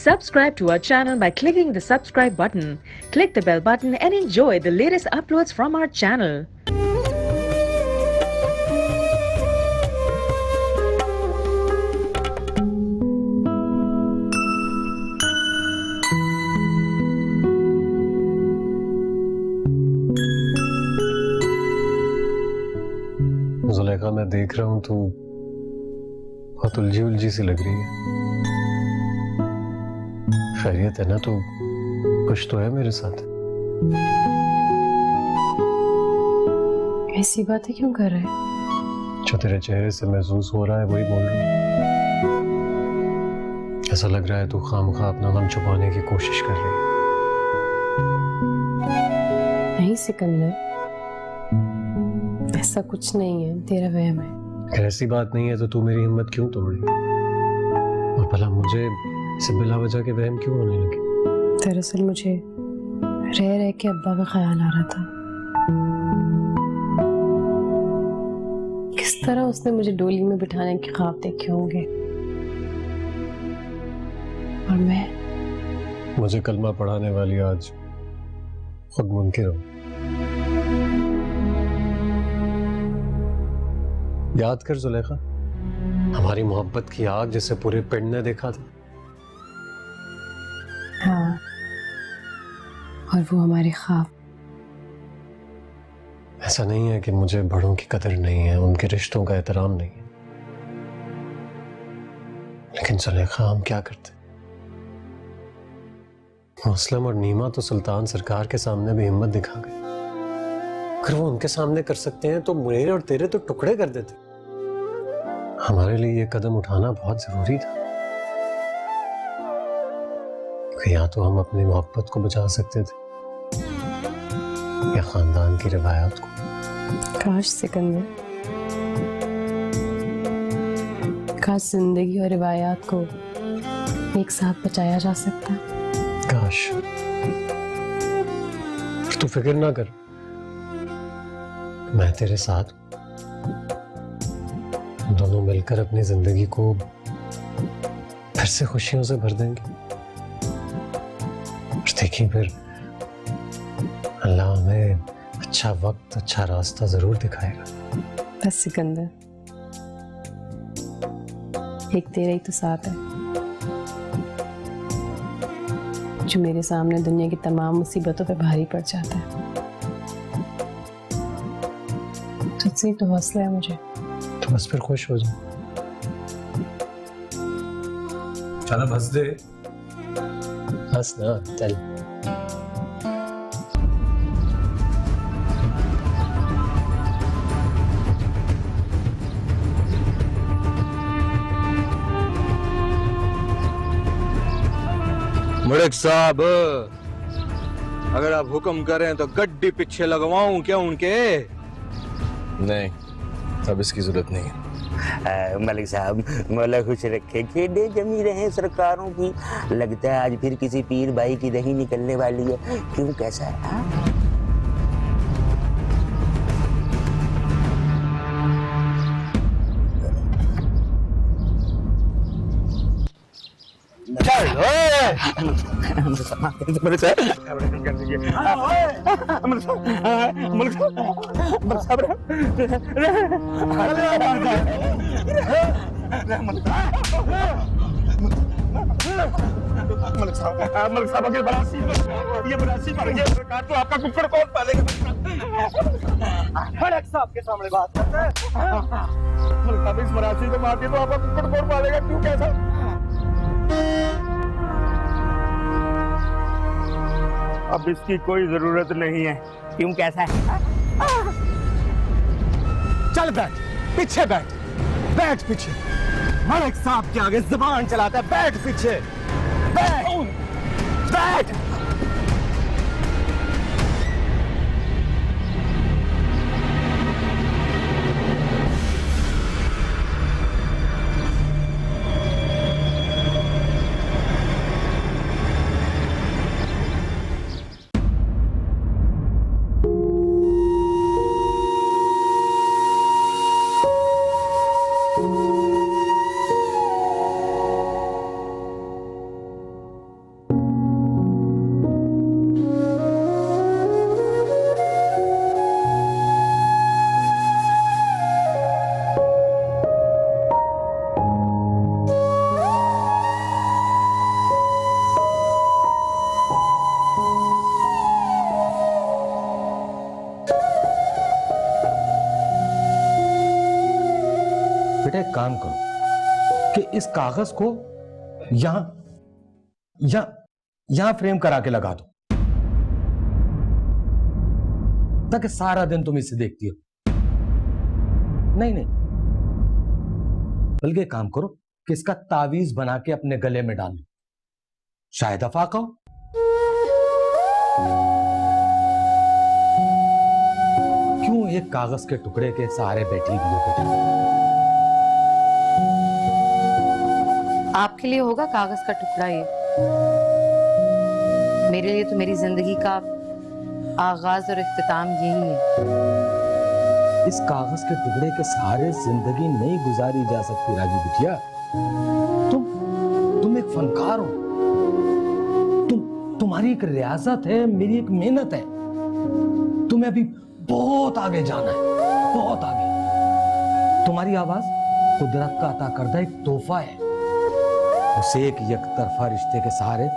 Subscribe to our channel by clicking the subscribe button. Click the bell button and enjoy the latest uploads from our channel. Zulekha, मैं देख रहा हूँ तू बहुत उलझी उलझी सी लग रही है। खैरियत है ना? तू कुछ तो है मेरे साथ? ऐसी बातें क्यों कर रहे हैं? जो तेरे चेहरे से महसूस हो रहा है वही बोल रहा हूँ। ऐसा लग रहा है तू खामखा अपना गम छुपाने की कोशिश कर रही है। नहीं सिकंदर, ऐसा कुछ नहीं है, तेरा वहम है। अगर ऐसी बात नहीं है तो तू मेरी हिम्मत क्यों तोड़ रही? और भला मुझे से बिला वजह के वहम क्यों होने लगे? दरअसल मुझे रह रह के अब्बा का ख्याल आ रहा था। किस तरह उसने मुझे डोली में बिठाने के ख्वाब देखे होंगे, और मैं मुझे कलमा पढ़ाने वाली आज खुद मुनकिर हूं। याद कर जुलेखा, हमारी मोहब्बत की आग जिसे पूरे पिंड ने देखा था। हाँ, और वो हमारे ख्वाब। ऐसा नहीं है कि मुझे बड़ों की कदर नहीं है, उनके रिश्तों का एहतराम नहीं है, लेकिन जुलेखा हम क्या करते? मुस्लिम और नीमा तो सुल्तान सरकार के सामने भी हिम्मत दिखा गए। अगर वो उनके सामने कर सकते हैं तो मेरे और तेरे तो टुकड़े कर देते। हमारे लिए ये कदम उठाना बहुत जरूरी था कि या तो हम अपनी मोहब्बत को बचा सकते थे या खानदान की रिवायत को। काश सिकंदर, काश जिंदगी और रिवायात को एक साथ बचाया जा सकता। काश। तू फिक्र ना कर, मैं तेरे साथ हूं। दोनों मिलकर अपनी जिंदगी को फिर से खुशियों से भर देंगे। और देखिए, फिर अल्लाह हमें अच्छा वक्त, अच्छा रास्ता जरूर दिखाएगा। बस सिकंदर, एक तेरा ही तो साथ है जो मेरे सामने दुनिया की तमाम मुसीबतों पे भारी पड़ जाता है। तुझसे ही तो हौसला है मुझे। तो बस फिर खुश हो जाओ। चलो बस दे, हंस ना, चल। मलिक साहब, अगर आप हुक्म करें तो गड्डी पीछे लगवाऊं क्या उनके? नहीं, अब इसकी जरूरत नहीं है। मलिक साहब, मौला खुश रखे, खेडे जमी रहे सरकारों की। लगता है आज फिर किसी पीर भाई की दही निकलने वाली है। क्यों, कैसा है? सरकार तो आपका कुक्कड़ कौन पालेगा? मलिक साहब के सामने बात करते हैं। मलिक साहब इस मरासी को मार दिया तो आपका कुक्कड़ कौन पालेगा? क्यों, कैसा? अब इसकी कोई जरूरत नहीं है। क्यों, कैसा है? चल बैठ, पीछे बैठ, बैठ पीछे। मलिक साहब के आगे जुबान चलाता है, बैठ पीछे, बैठ, बैठ। करो कि इस कागज को यहां फ्रेम करा के लगा दो, ताकि सारा दिन तुम इसे देखती हो। नहीं, बल्कि काम करो कि इसका तावीज बना के अपने गले में डालो, शायद अफाक हो। क्यों एक कागज के टुकड़े के सहारे बैठी हुई हो बेटा? आपके लिए होगा कागज का टुकड़ा ये, मेरे लिए तो मेरी जिंदगी का आगाज और इख्तिताम यही है। इस कागज के टुकड़े के सहारे जिंदगी नहीं गुजारी जा सकती रागी बिटिया। तुम एक फनकार हो, तुम्हारी एक रियासत है, मेरी एक मेहनत है। तुम्हें अभी बहुत आगे जाना है, बहुत आगे। तुम्हारी आवाज कुदरत का अता करदा एक तोहफा है, उसे एक यकतरफा रिश्ते के सहारे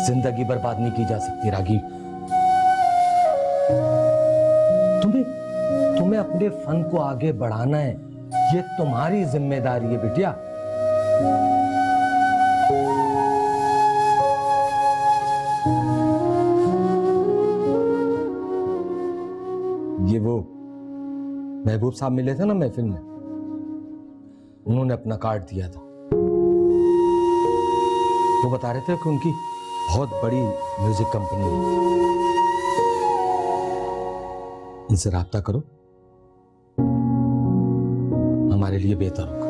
जिंदगी बर्बाद नहीं की जा सकती रागी। तुम्हें अपने फन को आगे बढ़ाना है, ये तुम्हारी जिम्मेदारी है बिटिया। ये वो महबूब साहब मिले थे ना महफिल में, उन्होंने अपना कार्ड दिया था। वो बता रहे थे कि उनकी बहुत बड़ी म्यूजिक कंपनी है, इनसे राब्ता करो, हमारे लिए बेहतर होगा।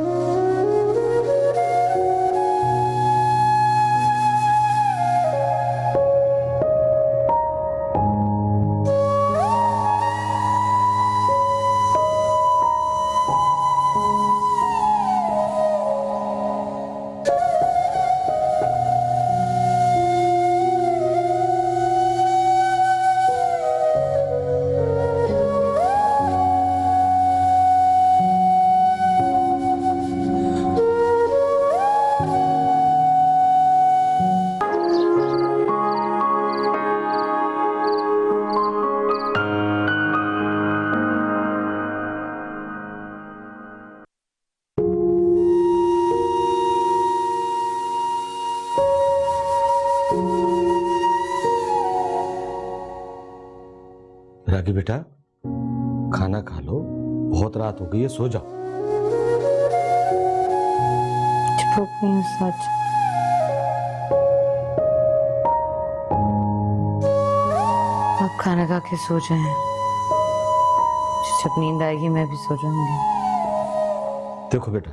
रागी बेटा, खाना खा लो, बहुत रात हो गई है, सो जाओ। चुप नहीं हूँ सच। आप खाना खा के सो जाएं, जब नींद आएगी मैं भी सो जाऊंगी। देखो बेटा,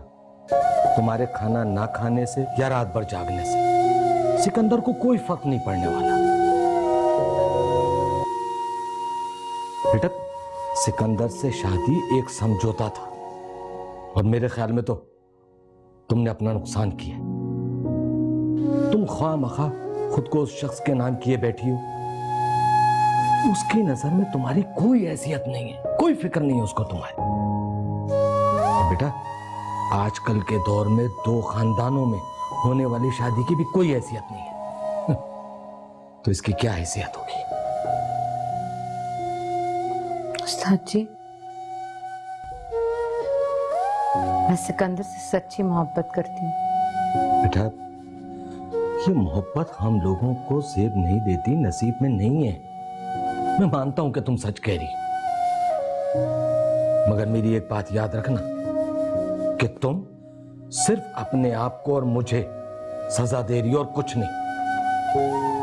तुम्हारे खाना ना खाने से या रात भर जागने से सिकंदर को कोई फर्क नहीं पड़ने वाला। बेटा, सिकंदर से शादी एक समझौता था, और मेरे ख्याल में तो तुमने अपना नुकसान किया। तुम ख्वामखा खुद को उस शख्स के नाम किए बैठी हो। उसकी नजर में तुम्हारी कोई हैसियत नहीं है, कोई फिक्र नहीं है उसको तुम्हारी। बेटा, आजकल के दौर में दो खानदानों में होने वाली शादी की भी कोई हैसियत नहीं है, तो इसकी क्या हैसियत होगी? उस्ताद जी, मैं सिकंदर से सच्ची मोहब्बत करती हूँ। बेटा, ये मोहब्बत हम लोगों को जेब नहीं देती, नसीब में नहीं है। मैं मानता हूं कि तुम सच कह रही, मगर मेरी एक बात याद रखना कि तुम सिर्फ अपने आप को और मुझे सजा दे रही हो और कुछ नहीं।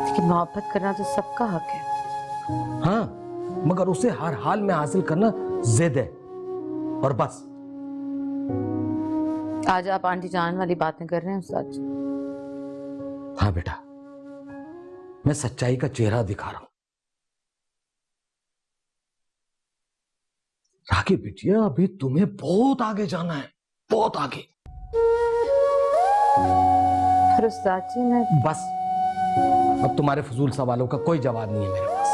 लेकिन मोहब्बत करना तो सबका हक है। हाँ, मगर उसे हर हाल में हासिल करना जिद है, और बस। आज आप आंटी जान वाली बातें कर रहे हैं उस्ताद जी। हाँ बेटा, मैं सच्चाई का चेहरा दिखा रहा हूं। रागी बिटिया, अभी तुम्हें बहुत आगे जाना है, बहुत आगे। फिर उस्ताद जी, मैं बस, अब तुम्हारे फजूल सवालों का कोई जवाब नहीं है मेरे पास।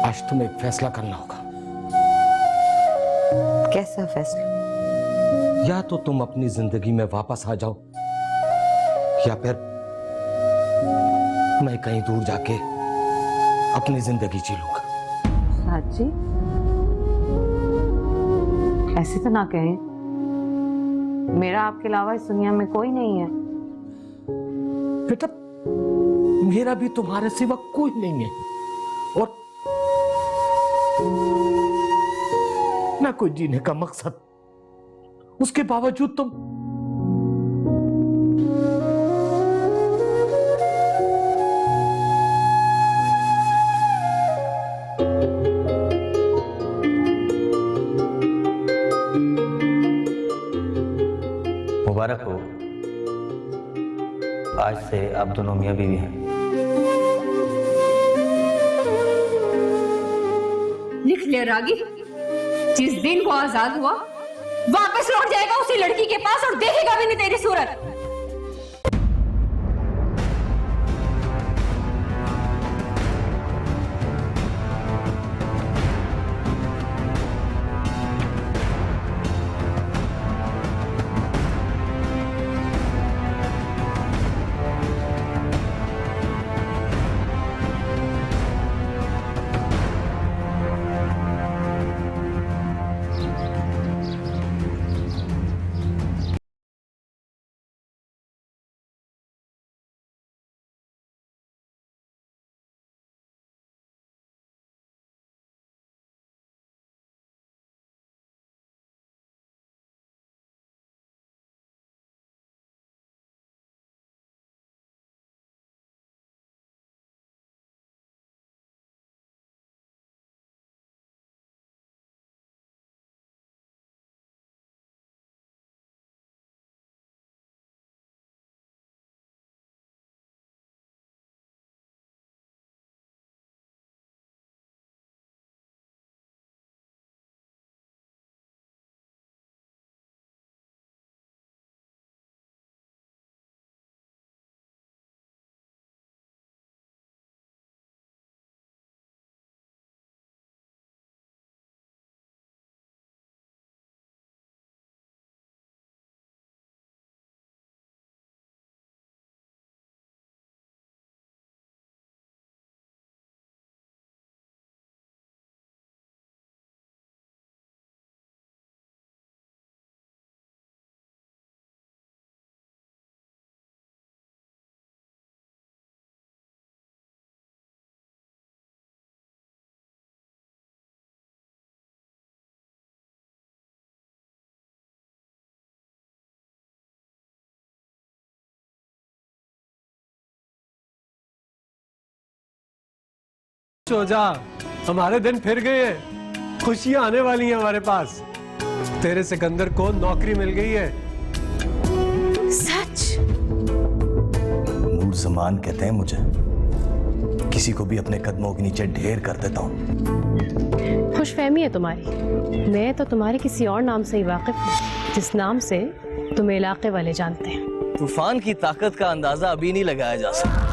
आज तुम्हें एक फैसला करना होगा। कैसा फैसला? या तो तुम अपनी जिंदगी में वापस आ जाओ, या फिर मैं कहीं दूर जाके अपनी जिंदगी जी लूंगा। उस्ताद जी, ऐसे तो ना कहें, मेरा आपके अलावा इस दुनिया में कोई नहीं है। बेटा, मेरा भी तुम्हारे सिवा कोई नहीं है, और ना कोई जीने का मकसद। उसके बावजूद तुम मुबारक हो, आज से आप दोनों मियां बीवी हैं। लिख ले रागी, जिस दिन वो आजाद हुआ वापस लौट जाएगा उसी लड़की के पास और देखेगा भी नहीं तेरी सूरत। हो जा, हमारे दिन फिर गए हैं, खुशियां आने वाली हैं हमारे पास। तेरे सिकंदर को नौकरी मिल गई है। सच? नूर जमान कहते हैं मुझे, किसी को भी अपने कदमों के नीचे ढेर कर देता हूँ। खुशफहमी है तुम्हारी, मैं तो तुम्हारे किसी और नाम से ही वाकिफ हूँ, जिस नाम से तुम्हें इलाके वाले जानते हैं। तूफान की ताकत का अंदाजा अभी नहीं लगाया जा सकता।